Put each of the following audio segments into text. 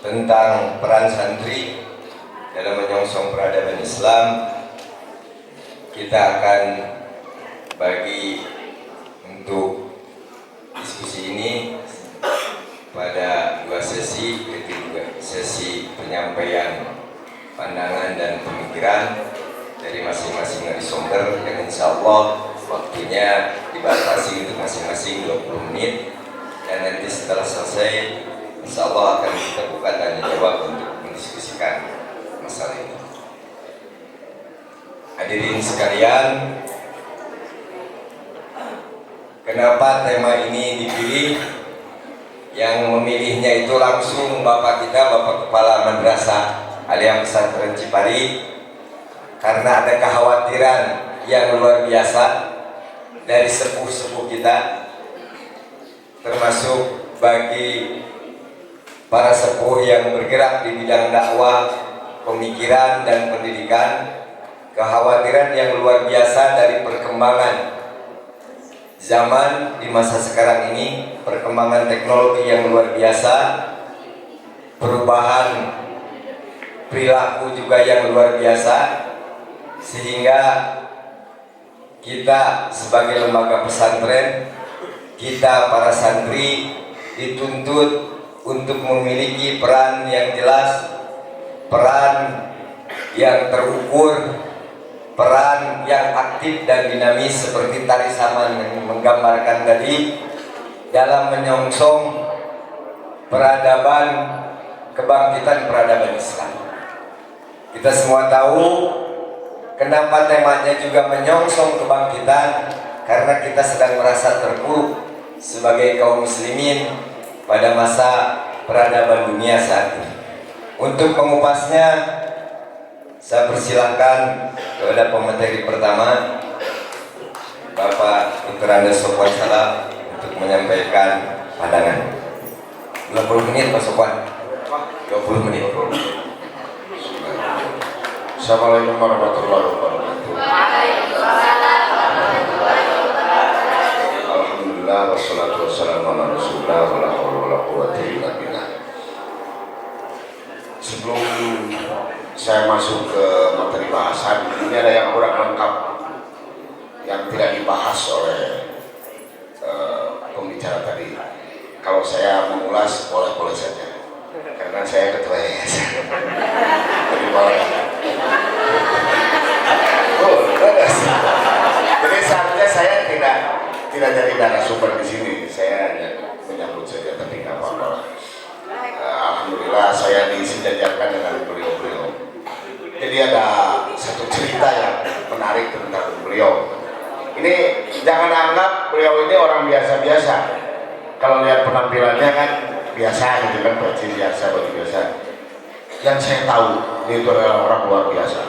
tentang peran santri dalam menyongsong peradaban Islam. Kita akan bagi untuk diskusi ini pada dua sesi, yaitu sesi penyampaian pandangan dan pemikiran dari masing-masing narasumber yang insya Allah waktunya dibatasi untuk masing-masing 20 menit, dan nanti setelah selesai insya Allah akan kita buka tanya jawab untuk mendiskusikan masalah ini. Hadirin sekalian, kenapa tema ini dipilih? Yang memilihnya itu langsung Bapak kita, Bapak Kepala Madrasah Aliyah Pesantren Cipari, karena ada kekhawatiran yang luar biasa dari sepuh-sepuh kita, termasuk bagi para sepuh yang bergerak di bidang dakwah, pemikiran dan pendidikan. Kekhawatiran yang luar biasa dari perkembangan zaman di masa sekarang ini, perkembangan teknologi yang luar biasa, perubahan perilaku juga yang luar biasa, sehingga kita sebagai lembaga pesantren, kita para santri dituntut untuk memiliki peran yang jelas, peran yang terukur, peran yang aktif dan dinamis seperti tadi Saman yang menggambarkan tadi, dalam menyongsong peradaban, kebangkitan peradaban Islam. Kita semua tahu kenapa temanya juga menyongsong kebangkitan, karena kita sedang merasa terpuruk sebagai kaum muslimin pada masa peradaban dunia saat ini. Untuk mengupasnya, saya persilahkan kepada pemateri pertama, Bapak Dr. Andes Sofwan Salam, untuk menyampaikan pandangan. 20 menit Pak Sofwan. 20 menit. Assalamualaikum warahmatullahi wabarakatuh. Alhamdulillah wassalatu wassalamu ala rasulillah wa la haula wa la quwwata illa billah. Sebelum saya masuk ke materi bahasan, ini ada yang kurang lengkap yang tidak dibahas oleh pembicara tadi. Kalau saya mengulas boleh-boleh saja, karena saya ketua yayasan. Jadi seharusnya saya tidak jadi narasumber di sini. Saya hanya menyambut saja, tapi nggak apa-apa lah. Alhamdulillah saya disejajarkan dengan beliau-beliau. Jadi ada satu cerita yang menarik tentang beliau. Ini jangan anggap beliau ini orang biasa-biasa. Kalau lihat penampilannya kan biasa gitu kan, baju biasa, baju biasa. Yang saya tahu dia itu adalah orang luar biasa.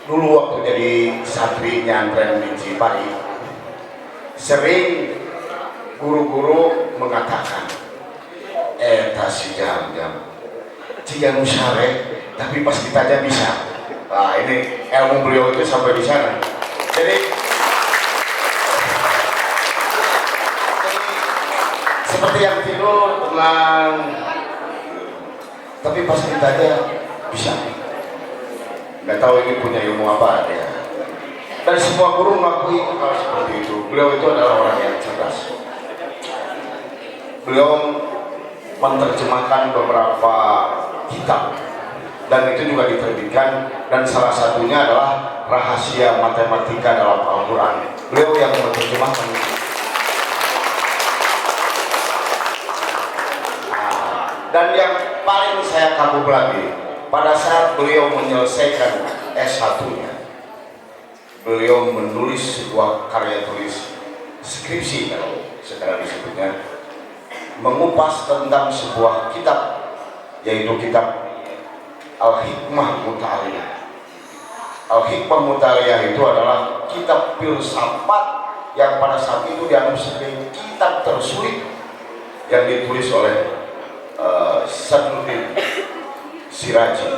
Dulu waktu jadi santri nyantren di Cipari, sering guru-guru mengatakan, si jam-jam cian usare, tapi pas ditanya bisa. Nah, ini ilmu beliau itu sampai di sana. Jadi seperti yang tidur tenang, tapi pas ditanya bisa. Nggak tahu ini punya ilmu apa dia. Dan semua guru mengakui hal seperti itu. Beliau itu adalah orang yang cerdas. Beliau menerjemahkan beberapa kitab, dan itu juga diterbitkan, dan salah satunya adalah rahasia matematika dalam Al-Quran. Beliau yang menerjemahkan itu. Dan yang paling saya kagum lagi, pada saat beliau menyelesaikan S1-nya, beliau menulis sebuah karya tulis skripsi, kalau sekarang disebutnya, mengupas tentang sebuah kitab, yaitu kitab Al-Hikmah Mutaliyah. Al-Hikmah Mutaliyah itu adalah kitab filsafat yang pada saat itu dianggap sebagai kitab tersulit yang ditulis oleh Sadruddin Siraji.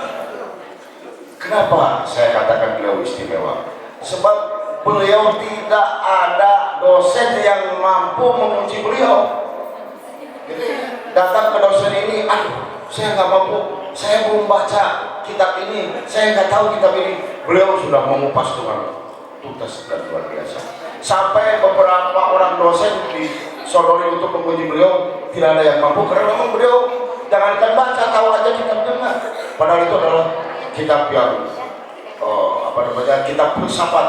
Kenapa saya katakan beliau istimewa? Sebab beliau tidak ada dosen yang mampu menguji beliau. Jadi datang ke dosen ini, aduh saya nggak mampu, saya belum baca kitab ini, saya nggak tahu kitab ini. Beliau sudah mengupas dengan tuntas dan luar biasa. Sampai beberapa orang dosen disodori untuk menguji beliau, tidak ada yang mampu karena memang beliau jangankan baca, tahu aja kitabnya enggak. Padahal itu adalah kitab yang kitab filsafat,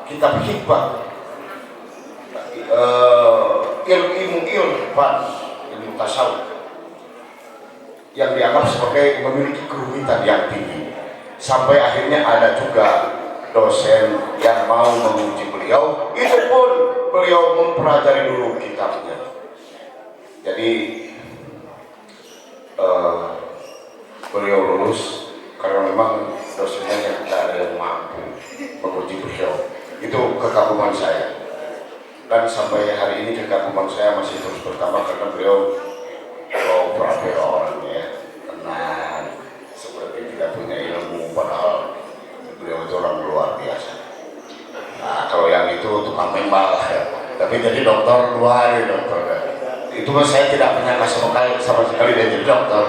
kitab hikmah, ilmu tasawuf yang dianggap sebagai memiliki kerumitan yang tinggi. Sampai akhirnya ada juga dosen yang mau menguji beliau, itu pun beliau mempelajari dulu kitabnya. Jadi beliau lulus karena memang dosennya yang tidak ada yang mampu menguji beliau. Itu kekaguman saya, dan sampai hari ini kekaguman saya masih terus bertambah karena beliau orangnya tenang, seperti tidak punya ilmu, padahal beliau itu orang luar biasa. Nah, kalau yang itu tukang membal ya, tapi jadi dokter luar ya, dokter ya. Itu saya tidak menyangka sama sekali dia jadi dokter.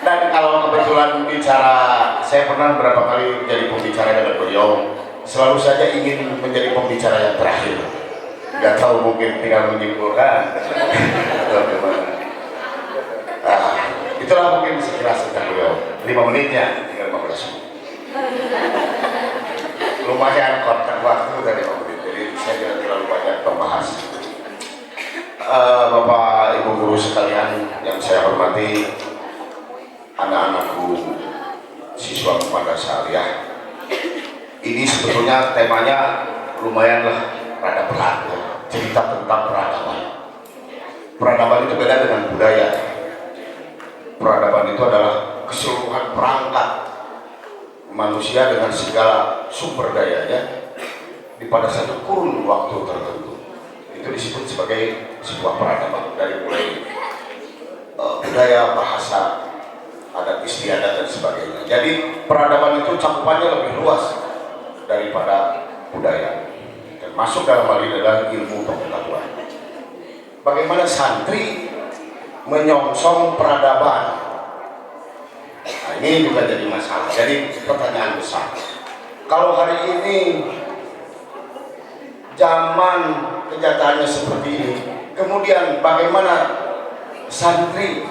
Dan kalau kebetulan bicara, saya pernah beberapa kali jadi pembicara dengan beliau, selalu saja ingin menjadi pembicara yang terakhir. Gak tahu, mungkin tinggal menyimpulkan atau gimana. Itulah mungkin sekilas tentang beliau. 5 menitnya tinggal 15 menit. Lumayan kontak waktu dari 5 menit, jadi saya tidak terlalu banyak membahas. Bapak Ibu guru sekalian yang saya hormati, anak-anakku siswa madrasah aliyah, ini sebetulnya temanya lumayanlah rada berat ya. Cerita tentang peradaban. Peradaban itu beda dengan budaya. Peradaban itu adalah keseluruhan perangkat manusia dengan segala sumber dayanya pada satu kurun waktu tertentu. Itu disebut sebagai sebuah peradaban, dari mulai budaya, bahasa, adat istiadat dan sebagainya. Jadi peradaban itu cakupannya lebih luas daripada budaya. Dan masuk dalam hal ini adalah ilmu pengetahuan. Bagaimana santri menyongsong peradaban? Nah, ini juga jadi masalah. Jadi pertanyaan besar. Kalau hari ini zaman kenyataannya seperti ini, kemudian bagaimana santri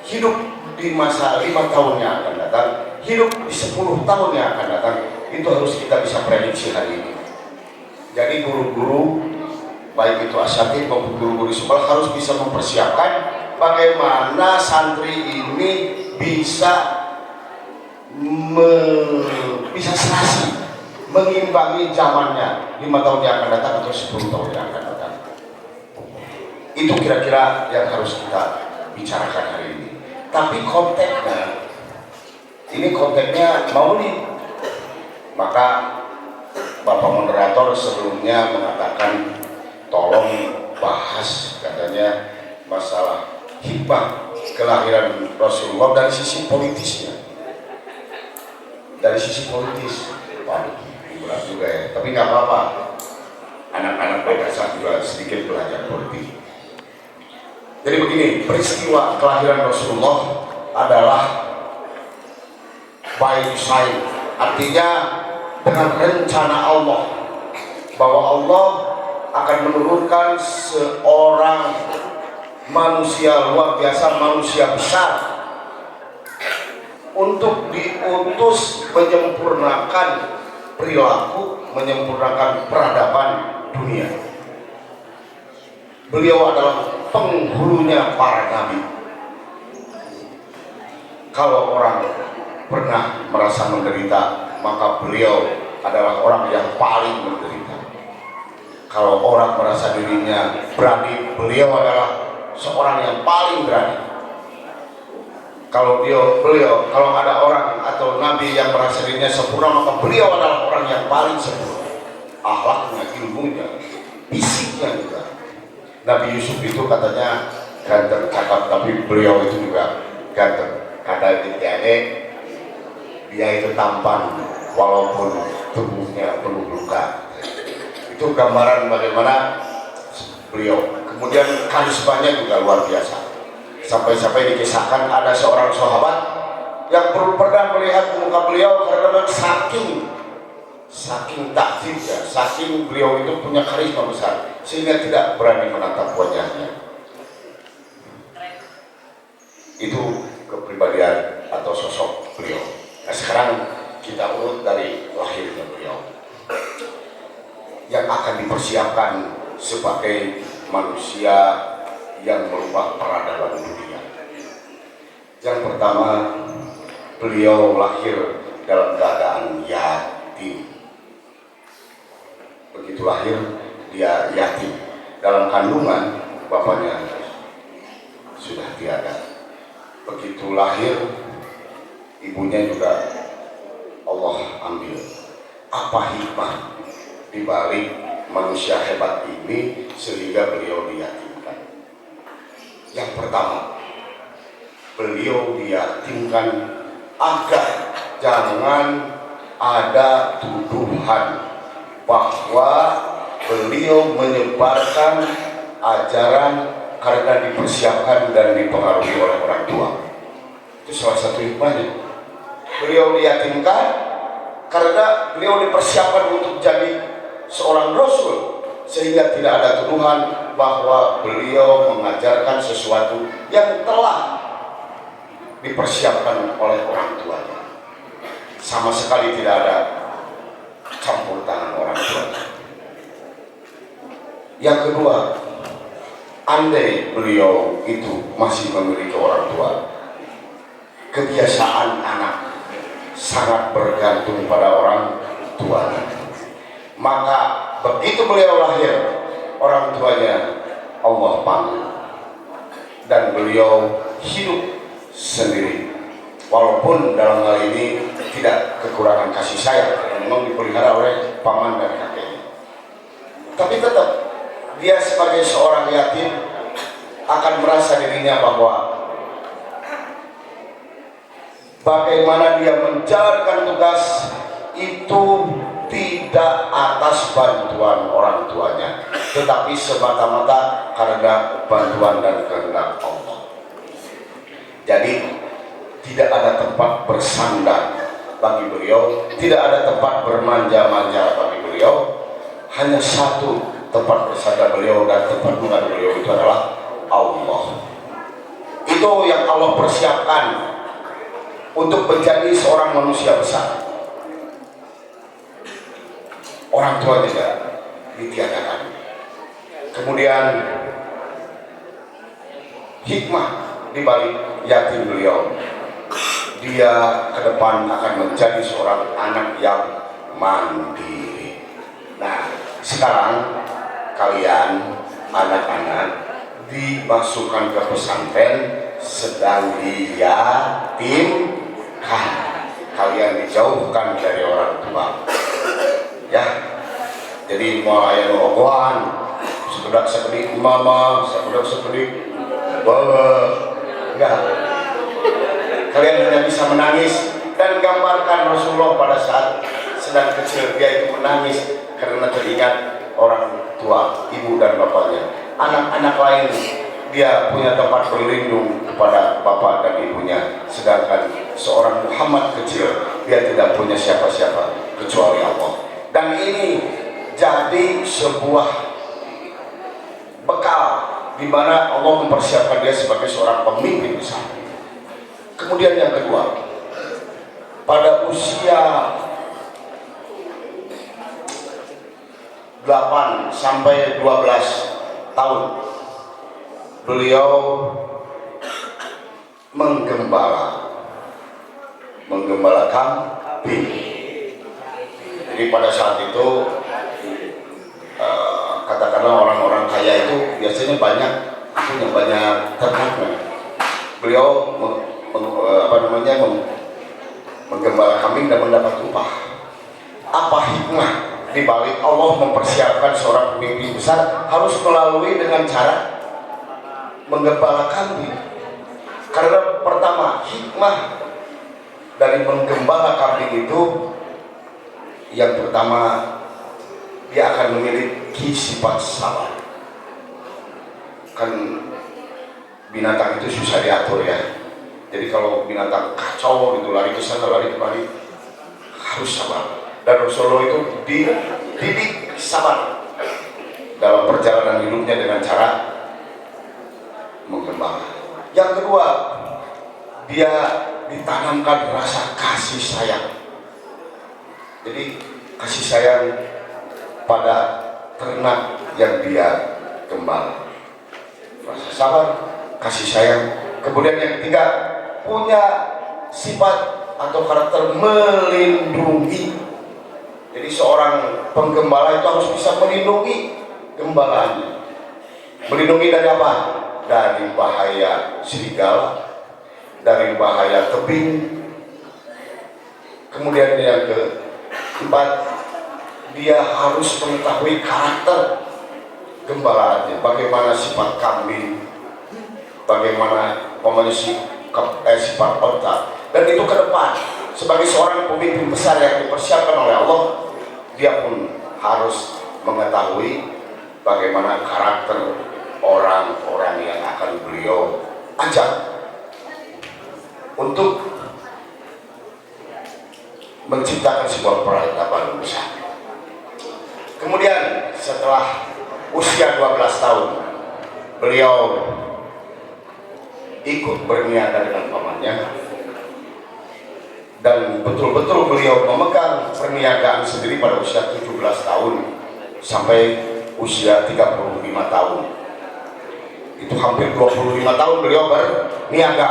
hidup di masa 5 tahun yang akan datang, hidup di 10 tahun yang akan datang, itu harus kita bisa prediksi hari ini. Jadi guru-guru, baik itu asatidz maupun guru-guru sekolah, harus bisa mempersiapkan bagaimana santri ini bisa serasi, mengimbangi zamannya 5 tahun yang akan datang atau 10 tahun yang akan datang. Itu kira-kira yang harus kita bicarakan hari ini. Tapi konteksnya, ini konteksnya maulid. Maka Bapak moderator sebelumnya mengatakan tolong bahas, katanya, masalah hikmah kelahiran Rasulullah dari sisi politisnya. Dari sisi politis, waduh, berat juga ya. Tapi nggak apa-apa, anak-anak madrasah juga sedikit belajar politik. Jadi begini, peristiwa kelahiran Rasulullah adalah by design, artinya dengan rencana Allah, bahwa Allah akan menurunkan seorang manusia luar biasa, manusia besar, untuk diutus menyempurnakan perilaku, menyempurnakan peradaban dunia. Beliau adalah penghulunya para nabi. Kalau orang pernah merasa menderita, maka beliau adalah orang yang paling menderita. Kalau orang merasa dirinya berani, beliau adalah seorang yang paling berani. Kalau kalau ada orang atau nabi yang merasa dirinya sempurna, maka beliau adalah orang yang paling sempurna. Akhlaknya, ilmunya, fisiknya juga. Nabi Yusuf itu katanya ganteng, cakap, tapi beliau itu juga ganteng. Kata dia itu tampan walaupun tubuhnya penuh luka. Itu gambaran bagaimana beliau. Kemudian karismanya juga luar biasa. Sampai-sampai dikisahkan ada seorang sahabat yang belum pernah melihat muka beliau karena saking takjubnya, saking beliau itu punya karisma besar sehingga tidak berani menatap wajahnya. Itu kepribadian atau sosok beliau. Nah, sekarang kita urut dari lahirnya beliau yang akan dipersiapkan sebagai manusia yang merubah peradaban dunia. Yang pertama, beliau lahir dalam keadaan yatim. Begitu lahir, dia yatim. Dalam kandungan, bapaknya sudah tiada. Begitu lahir, ibunya juga Allah ambil. Apa hikmah dibalik manusia hebat ini sehingga beliau diyatimkan? Yang pertama, beliau diyatimkan agar jangan ada tuduhan bahwa beliau menyebarkan ajaran karena dipersiapkan dan dipengaruhi oleh orang tua. Itu salah satu hikmahnya. Beliau diyatimkan karena beliau dipersiapkan untuk jadi seorang rasul, sehingga tidak ada tuduhan bahwa beliau mengajarkan sesuatu yang telah dipersiapkan oleh orang tuanya. Sama sekali tidak ada campur tangan orang tuanya. Yang kedua, andai beliau itu masih memiliki orang tua, kebiasaan anak sangat bergantung pada orang tuanya. Maka begitu beliau lahir, orang tuanya Allah panggil dan beliau hidup sendiri. Walaupun dalam hal ini tidak kekurangan kasih sayang, memang dipelihara oleh paman dan kakeknya, tapi tetap dia sebagai seorang yatim akan merasa dirinya bahwa bagaimana dia menjalankan tugas itu tidak atas bantuan orang tuanya, tetapi semata-mata karena bantuan dan kehendak Allah. Jadi tidak ada tempat bersandar bagi beliau, tidak ada tempat bermanja-manja bagi beliau. Hanya satu tempat bersandar beliau dan tempat mengadu beliau, itu adalah Allah. Itu yang Allah persiapkan untuk menjadi seorang manusia besar. Orang tua juga ditiadakan. Kemudian hikmah di balik yatim beliau, dia ke depan akan menjadi seorang anak yang mandiri. Nah, sekarang kalian anak-anak dimasukkan ke pesantren sedang diyatimkan. Kalian dijauhkan dari orang tua, ya. Jadi mau ayah ogohan, sebedak sepedik mama, sebedak sepedik baba, enggak. Kalian hanya bisa menangis dan gambarkan Rasulullah pada saat sedang kecil, dia itu menangis karena teringat orang tua, ibu dan bapaknya. Anak-anak lain dia punya tempat berlindung kepada bapak dan ibunya, sedangkan seorang Muhammad kecil dia tidak punya siapa-siapa kecuali Allah. Dan ini jadi sebuah bekal di mana Allah mempersiapkan dia sebagai seorang pemimpin besar. Kemudian yang kedua, pada usia 8 sampai 12 tahun beliau menggembala kambing. Jadi pada saat itu katakanlah orang-orang kaya itu biasanya punya banyak ternaknya. Beliau menggembala kambing dan mendapat upah. Apa hikmah di balik Allah mempersiapkan seorang pemimpin besar harus melalui dengan cara menggembala kambing? Karena pertama, hikmah dari menggembala kambing itu yang pertama, dia akan memiliki sifat sabar. kan binatang itu susah diatur ya. Jadi kalau binatang kacau gitu, lari ke sana lari kemari, harus sabar. Dan Rasulullah itu dididik sabar dalam perjalanan hidupnya dengan cara menggembala. Yang kedua, dia ditanamkan rasa kasih sayang. Jadi kasih sayang pada ternak yang dia gembala. Rasa sabar, kasih sayang. Kemudian yang ketiga, punya sifat atau karakter melindungi. Jadi seorang penggembala itu harus bisa melindungi gembalaannya. Melindungi dari apa? Dari bahaya serigala, dari bahaya tebing. Kemudian yang keempat, dia harus mengetahui karakter gembalaannya. Bagaimana sifat kambing, bagaimana sifat onta. Dan itu ke depan sebagai seorang pemimpin besar yang dipersiapkan oleh Allah, dia pun harus mengetahui bagaimana karakter orang-orang yang akan beliau ajak untuk menciptakan sebuah peradaban besar. Kemudian setelah usia 12 tahun, beliau ikut berniaga dengan pamannya, dan betul-betul beliau memegang perniagaan sendiri pada usia 17 tahun sampai usia 35 tahun. Itu hampir 25 tahun beliau berniaga,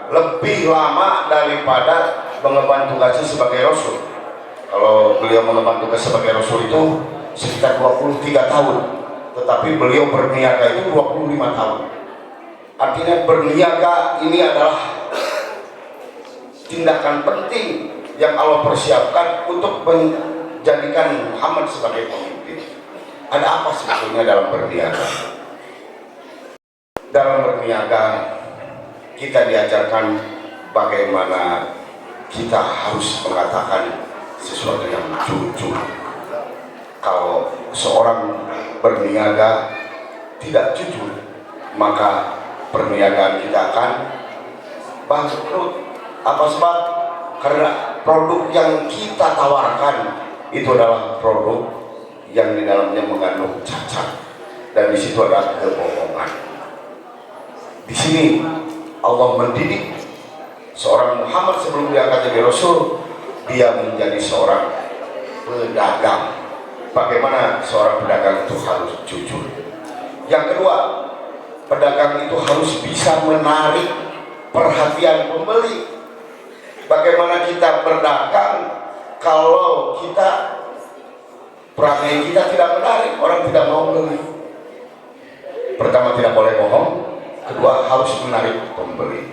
lebih lama daripada mengemban tugasnya sebagai Rasul. Kalau beliau mengemban tugas sebagai Rasul itu sekitar 23 tahun, tetapi beliau berniaga itu 25 tahun. Artinya berniaga ini adalah tindakan penting yang Allah persiapkan untuk menjadikan Muhammad sebagai pemimpin. Ada apa sebetulnya dalam berniaga? Dalam berniaga kita diajarkan bagaimana kita harus mengatakan sesuatu yang jujur. Kalau seorang berniaga tidak jujur, maka perniagaan kita akan bangkrut. Apa sebab? Karena produk yang kita tawarkan itu adalah produk yang di dalamnya mengandung cacat, dan di situ ada kebohongan. Di sini Allah mendidik seorang Muhammad sebelum dia akan jadi Rasul, dia menjadi seorang pedagang. Bagaimana seorang pedagang itu harus jujur. Yang kedua, pedagang itu harus bisa menarik perhatian pembeli. Bagaimana kita berdagang kalau kita perangai kita tidak menarik, orang tidak mau beli? Pertama, tidak boleh bohong. Kedua, harus menarik pembeli.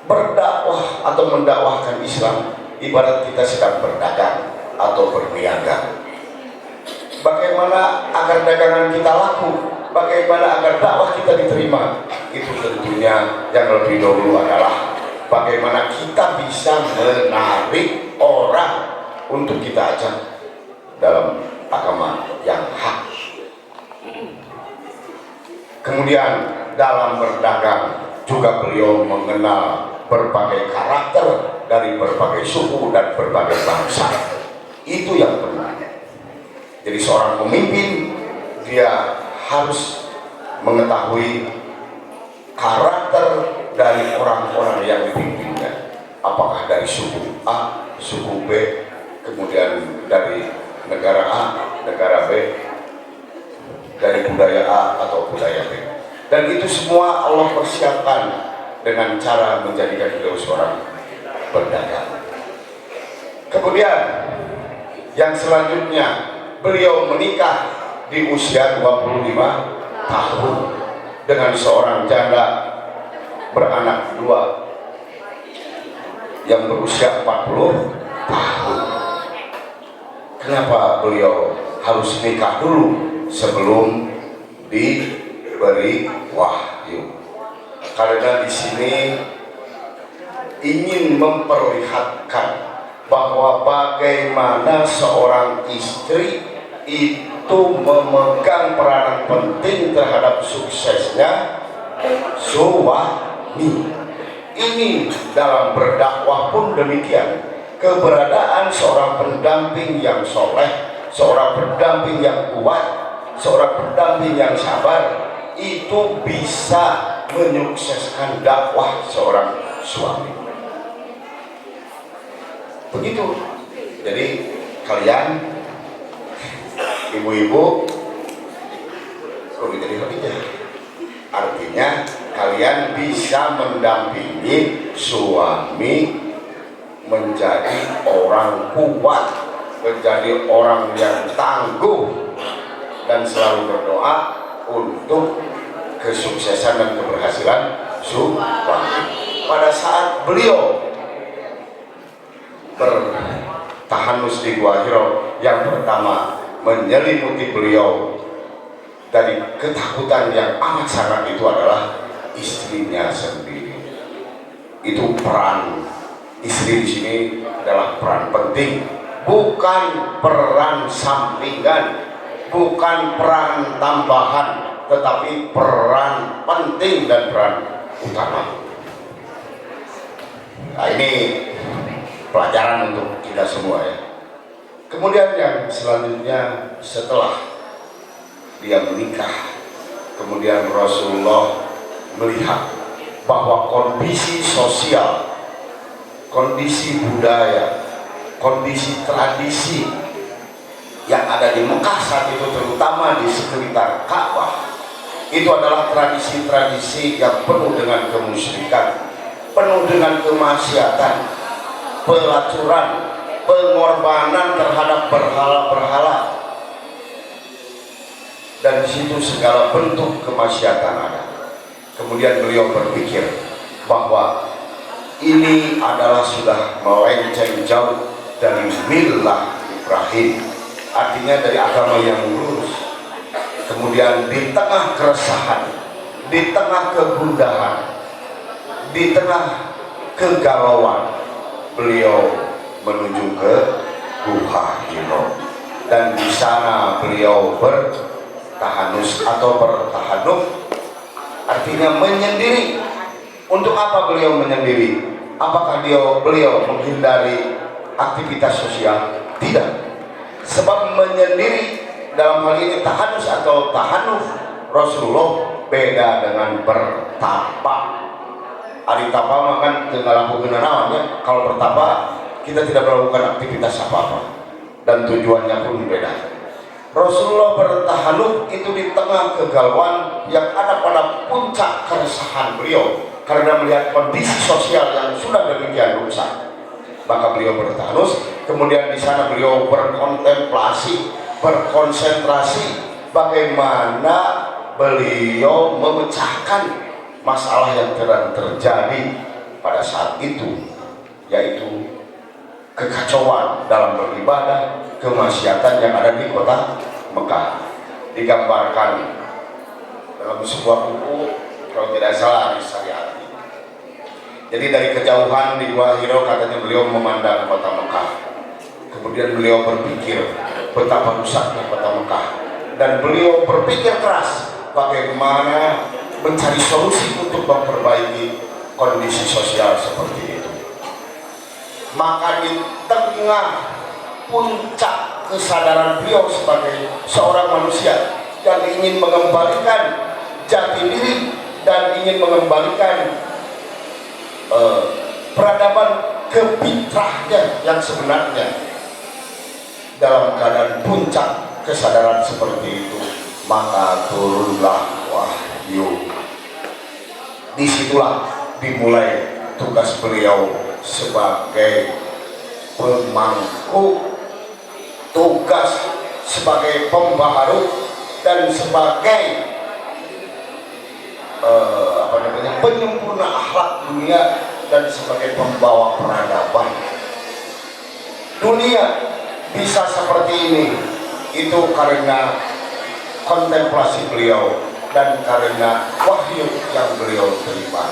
Berdakwah atau mendakwahkan Islam ibarat kita sedang berdagang atau berniaga. Bagaimana agar dagangan kita laku, bagaimana agar dakwah kita diterima, itu tentunya yang lebih dahulu adalah bagaimana kita bisa menarik orang untuk kita ajak dalam agama yang hak. Kemudian dalam berdagang juga beliau mengenal berbagai karakter dari berbagai suku dan berbagai bangsa. Itu yang benar. Jadi seorang pemimpin dia harus mengetahui karakter dari orang-orang yang dipimpinnya. Apakah dari suku A, suku B, kemudian dari negara A, negara B, dari budaya A atau budaya B. Dan itu semua Allah persiapkan dengan cara menjadikan beliau seorang pedagang. Kemudian yang selanjutnya, beliau menikah di usia 25 tahun dengan seorang janda beranak dua yang berusia 40 tahun. Kenapa beliau harus nikah dulu sebelum diberi wahyu? Karena di sini ingin memperlihatkan bahwa bagaimana seorang istri itu itu memegang peranan penting terhadap suksesnya suami. Ini dalam berdakwah pun demikian. Keberadaan seorang pendamping yang soleh, seorang pendamping yang kuat, seorang pendamping yang sabar, itu bisa menyukseskan dakwah seorang suami. Begitu. Jadi kalian ibu-ibu kok jadi khadijah, artinya kalian bisa mendampingi suami menjadi orang kuat, menjadi orang yang tangguh, dan selalu berdoa untuk kesuksesan dan keberhasilan suami. Pada saat beliau bertahanus di Gua Hiro, yang pertama menyelimuti beliau dari ketakutan yang amat sangat itu adalah istrinya sendiri. Itu peran istri di sini adalah peran penting, bukan peran sampingan, bukan peran tambahan, tetapi peran penting dan peran utama. Nah, ini pelajaran untuk kita semua ya. Kemudian yang selanjutnya, setelah dia menikah, kemudian Rasulullah melihat bahwa kondisi sosial, kondisi budaya, kondisi tradisi yang ada di Mekah saat itu, terutama di sekitar Ka'bah, itu adalah tradisi-tradisi yang penuh dengan kemusyrikan, penuh dengan kemaksiatan, pelacuran, pengorbanan terhadap berhala-berhala, dan di situ segala bentuk kemaksiatan ada. Kemudian beliau berpikir bahwa ini adalah sudah melenceng jauh dari millah Ibrahim, artinya dari agama yang lurus. Kemudian di tengah keresahan, di tengah kegundahan, di tengah kegalauan, beliau menuju ke Gua Hiro, dan di sana beliau bertahanus atau bertahanuf, artinya menyendiri. Untuk apa beliau menyendiri? Apakah beliau menghindari aktivitas sosial? Tidak. Sebab menyendiri dalam hal ini tahanus atau tahanuf Rasulullah beda dengan bertapa. Ari tapa mah kan tinggal lakukan naonnya. Kalau bertapa kita tidak melakukan aktivitas apa-apa dan tujuannya pun beda. Rasulullah bertahanuf itu di tengah kegalauan yang ada pada puncak keresahan beliau karena melihat kondisi sosial yang sudah demikian rusak. Maka beliau bertahanus, kemudian di sana beliau berkontemplasi, berkonsentrasi bagaimana beliau memecahkan masalah yang terjadi pada saat itu, yaitu kekacauan dalam beribadah, kemaksiatan yang ada di kota Mekah. Digambarkan dalam sebuah buku, kalau tidak salah Syariat. Jadi dari kejauhan di Gua Hiro katanya beliau memandang kota Mekah. Kemudian beliau berpikir betapa rusaknya kota Mekah, dan beliau berpikir keras bagaimana mencari solusi untuk memperbaiki kondisi sosial seperti itu. Maka di tengah puncak kesadaran beliau sebagai seorang manusia yang ingin mengembalikan jati diri dan ingin mengembalikan peradaban kefitrahnya yang sebenarnya, dalam keadaan puncak kesadaran seperti itu, maka turunlah wahyu. Disitulah dimulai tugas beliau sebagai pemangku, tugas sebagai pembaharu, dan sebagai penyempurna akhlak dunia, dan sebagai pembawa peradaban dunia. Bisa seperti ini itu karena kontemplasi beliau dan karena wahyu yang beliau terima.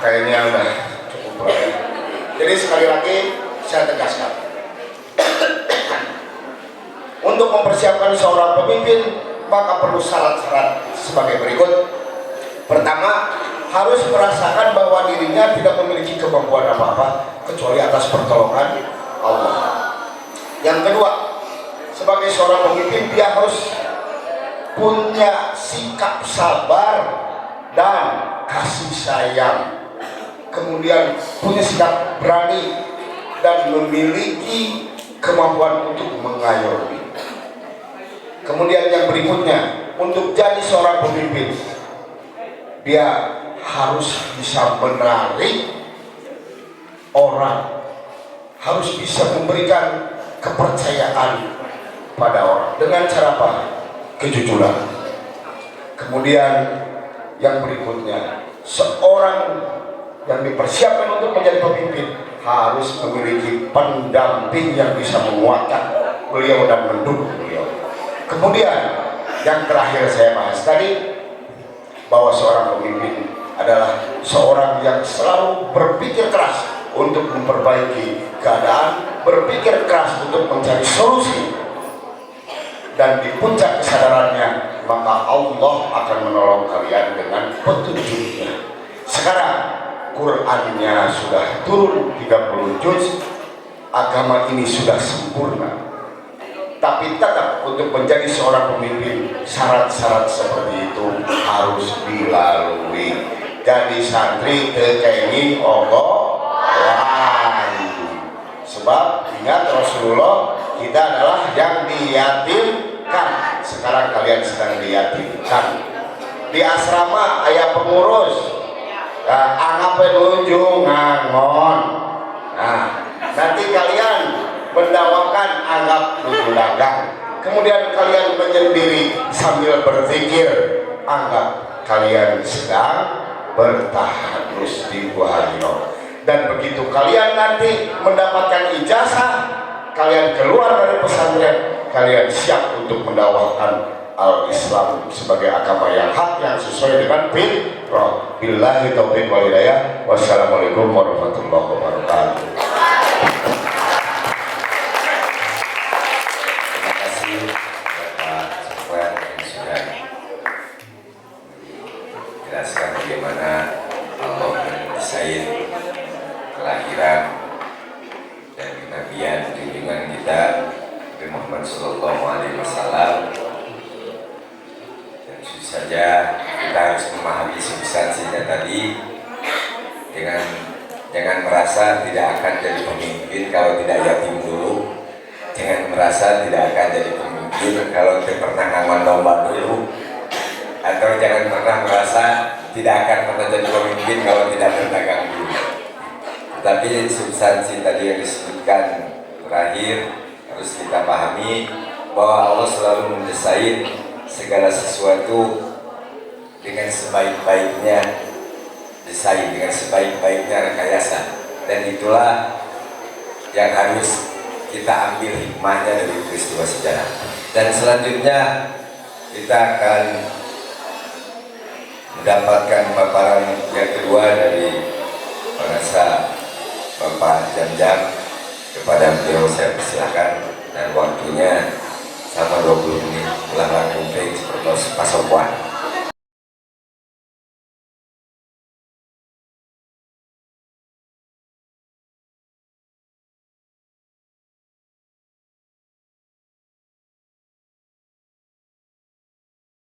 Kayaknya udah cukup. Jadi sekali lagi saya tegaskan, mempersiapkan seorang pemimpin, maka perlu syarat-syarat sebagai berikut. Pertama, harus merasakan bahwa dirinya tidak memiliki kemampuan apa-apa kecuali atas pertolongan Allah. Yang kedua, sebagai seorang pemimpin dia harus punya sikap sabar dan kasih sayang, kemudian punya sikap berani dan memiliki kemampuan untuk mengayomi. Kemudian yang berikutnya, untuk jadi seorang pemimpin dia harus bisa menarik orang, harus bisa memberikan kepercayaan pada orang dengan cara apa? Kejujuran. Kemudian yang berikutnya, seorang yang dipersiapkan untuk menjadi pemimpin harus memiliki pendamping yang bisa menguatkan beliau dan mendukung beliau. Kemudian yang terakhir saya bahas tadi, bahwa seorang pemimpin adalah seorang yang selalu berpikir keras untuk memperbaiki keadaan, berpikir keras untuk mencari solusi, dan di puncak kesadarannya maka Allah akan menolong kalian dengan petunjuknya. Sekarang Qur'annya sudah turun 30 juz, agama ini sudah sempurna. Tapi tetap untuk menjadi seorang pemimpin, syarat-syarat seperti itu harus dilalui. Jadi santri tekenging ogo wani. Sebab ingat Rasulullah, kita adalah yang diyatimkan. Sekarang kalian sedang diyatimkan. Di asrama ayah pengurus, anggap penunjuk ngangon. Nah, nanti kalian mendawakan anggap duduk dagang, kemudian kalian menyendiri sambil berpikir anggap kalian sedang bertahanus di Buharino. Dan begitu kalian nanti mendapatkan ijazah, kalian keluar dari pesantren, kalian siap untuk mendakwahkan al-Islam sebagai agama yang hak, yang sesuai dengan fitrah. Billahi taufiq wal hidayah. Wassalamualaikum warahmatullahi wabarakatuh. Jelaskan bagaimana Allah mendesain kelahiran dan kenabian junjungan kita Nabi Muhammad SAW. Dan tentu saja kita harus memahami substansinya tadi, dengan jangan merasa tidak akan jadi pemimpin kalau tidak yatim dulu, jangan merasa tidak akan jadi pemimpin kalau tidak pernah ngawan lomba dulu, atau jangan pernah merasa tidak akan pernah jadi pemimpin kalau tidak berdagang dulu. Tetapi substansi tadi yang disebutkan terakhir harus kita pahami bahwa Allah selalu mendesain segala sesuatu dengan sebaik-baiknya desain, dengan sebaik-baiknya rekayasa, dan itulah yang harus kita ambil hikmahnya dari peristiwa sejarah. Dan selanjutnya kita akan mendapatkan paparan yang kedua dari penasihat Bapak Jam-Jam. Kepada beliau saya persilakan, dan waktunya sama 20 menit, ulang-ulang seperti Pak Sopwan.